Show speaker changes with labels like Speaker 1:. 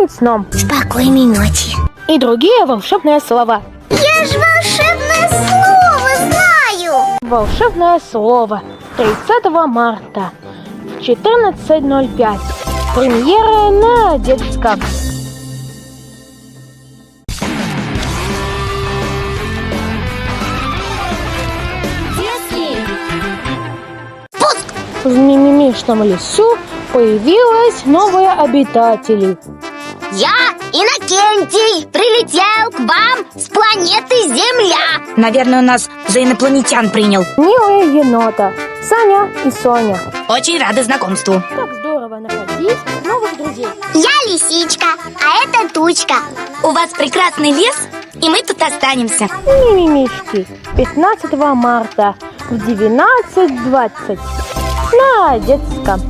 Speaker 1: перед сном.
Speaker 2: Спокойной ночи.
Speaker 1: И другие волшебные слова.
Speaker 2: Я же волшебное слово знаю.
Speaker 1: Волшебное слово. 30 марта в 14:05. Премьера на детском. В мимимишном лесу появились новые обитатели.
Speaker 2: Я, Иннокентий, прилетел к вам с планеты Земля.
Speaker 3: Наверное, он нас за инопланетян принял.
Speaker 1: Милые енота, Саня и Соня.
Speaker 3: Очень рады знакомству.
Speaker 1: Так здорово находить новых друзей.
Speaker 2: Я лисичка, а это Тучка.
Speaker 3: У вас прекрасный лес, и мы тут останемся.
Speaker 1: Мимимишки. 15 марта в 19:20 на детском.